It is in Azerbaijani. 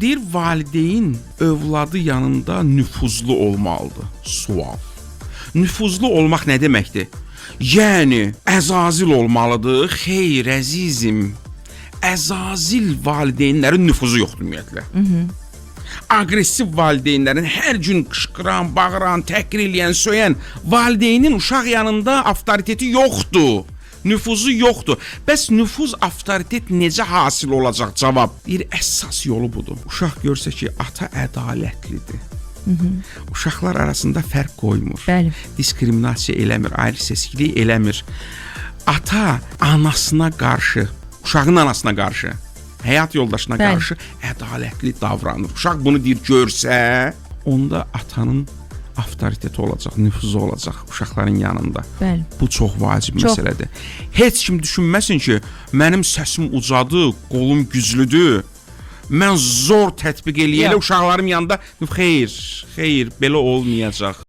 Deyir, valideyn övladı yanında nüfuzlu olmalıdır. Sual. Nüfuzlu olmaq nə deməkdir? Yəni, əzazil olmalıdır. Xeyr, əzizim. Əzazil valideynlərin nüfuzu yoxdur ümumiyyətlə. Agresiv valideynlərin, hər gün qışqıran, bağıran, təhqir eləyən, söyən valideynin uşaq yanında avtoriteti yoxdur. Nüfuzu yoxdur. Bəs nüfuz, avtoritet necə hasil olacaq? Cavab. Bir əsas yolu budur. Uşaq görsə ki, ata ədalətlidir. Uşaqlar arasında fərq qoymur. Bəli. Diskriminasiya eləmir, ayrı-seçkilik eləmir. Ata anasına qarşı, uşağın anasına qarşı, həyat yoldaşına qarşı ədalətli davranır. Uşaq bunu deyir, görsə, onda atanın avtoriteti olacaq, nüfuzu olacaq uşaqların yanında. Bəli. Bu çox vacib məsələdir. Heç kim düşünməsin ki, mənim səsim ucadı, qolum güclüdür. Mən zor tətbiq eləyələ uşaqlarım yanında. Xeyr, belə olmayacaq.